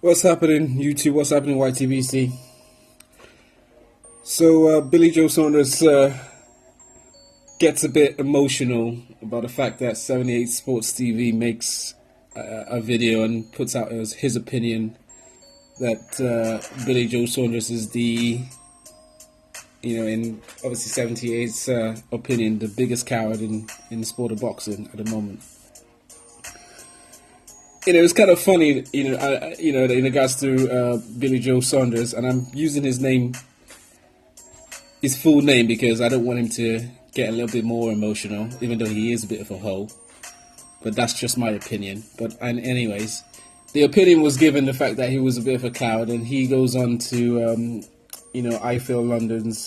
What's happening, YouTube? What's happening, YTBC? So, Billy Joe Saunders gets a bit emotional about the fact that 78 Sports TV makes a video and puts out his opinion that Billy Joe Saunders is in obviously 78's opinion, the biggest coward in the sport of boxing at the moment. It's kind of funny, in regards to Billy Joe Saunders, and I'm using his full name, because I don't want him to get a little bit more emotional, even though he is a bit of a hoe. But that's just my opinion. Anyways, the opinion was given the fact that he was a bit of a coward, and he goes on to, I Feel London's,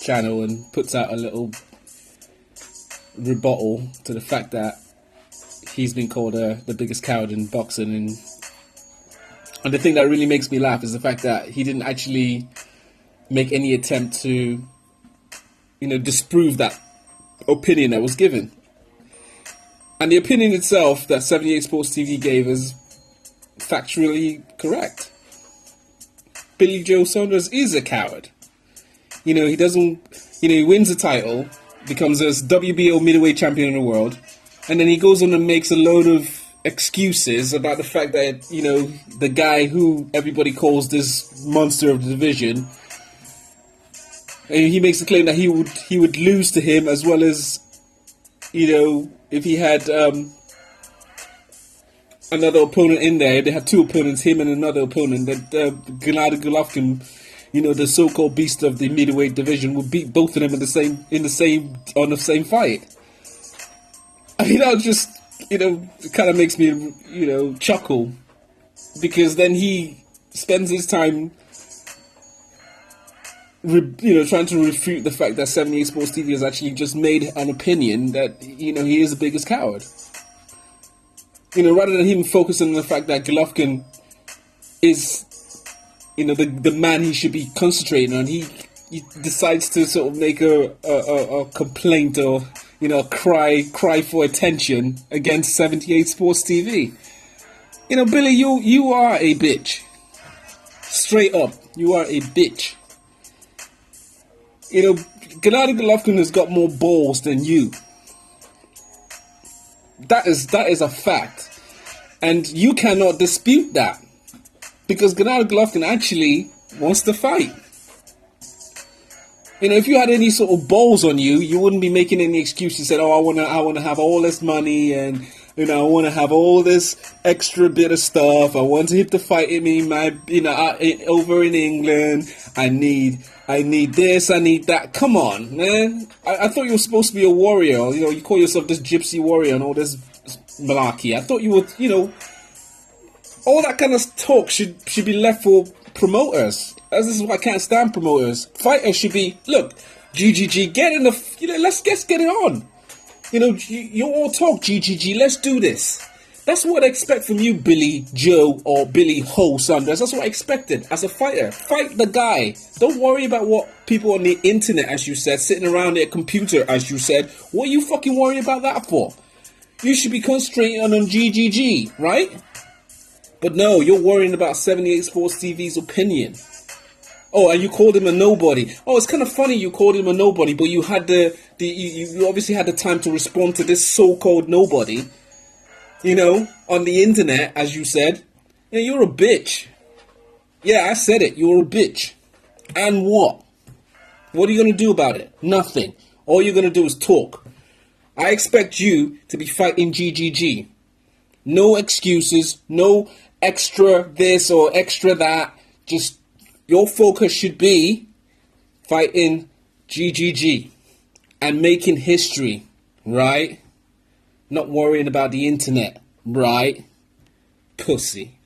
channel, and puts out a little rebuttal to the fact that he's been called the biggest coward in boxing, and the thing that really makes me laugh is the fact that he didn't actually make any attempt to, disprove that opinion that was given. And the opinion itself that 78 Sports TV gave is factually correct. Billy Joe Saunders is a coward. He doesn't, he wins the title, becomes a WBO middleweight champion in the world, and then he goes on and makes a load of excuses about the fact that, the guy who everybody calls this monster of the division, and he makes the claim that he would lose to him, as well as, if he had another opponent in there. If they had two opponents, him and another opponent, that Gennady Golovkin, the so-called beast of the middleweight division, would beat both of them on the same fight. I mean, that just, it kind of makes me, chuckle, because then he spends his time, trying to refute the fact that 78 Sports TV has actually just made an opinion that, he is the biggest coward. Rather than him focusing on the fact that Golovkin is, the man he should be concentrating on, he decides to sort of make a complaint, or cry for attention against 78 Sports TV. Billy, you are a bitch. Straight up, you are a bitch. Gennady Golovkin has got more balls than you. That is a fact, and you cannot dispute that, because Gennady Golovkin actually wants to fight. If you had any sort of balls on you, you wouldn't be making any excuses. Said, "Oh, I wanna have all this money, and I want to have all this extra bit of stuff. I want him to fight me, over in England. I need this, I need that." Come on, man. I thought you were supposed to be a warrior. You call yourself this gypsy warrior and all this malarkey. I thought you would, all that kind of talk should be left for promoters. This is why I can't stand promoters. Fighters should be, look, GGG, get in the, let's get it on. You all talk GGG, let's do this. That's what I expect from you, Billy Joe or Billy Ho Saunders. That's what I expected as a fighter. Fight the guy. Don't worry about what people on the internet, as you said, sitting around their computer, as you said. What are you fucking worrying about that for? You should be concentrating on GGG, right? But no, you're worrying about 78 Sports TV's opinion. Oh, and you called him a nobody. Oh, it's kind of funny you called him a nobody, but you had you obviously had the time to respond to this so-called nobody, on the internet, as you said. You're a bitch. Yeah, I said it. You're a bitch. And what? What are you going to do about it? Nothing. All you're going to do is talk. I expect you to be fighting GGG. No excuses, no extra this or extra that. Just your focus should be fighting GGG and making history, right? Not worrying about the internet, right? Pussy.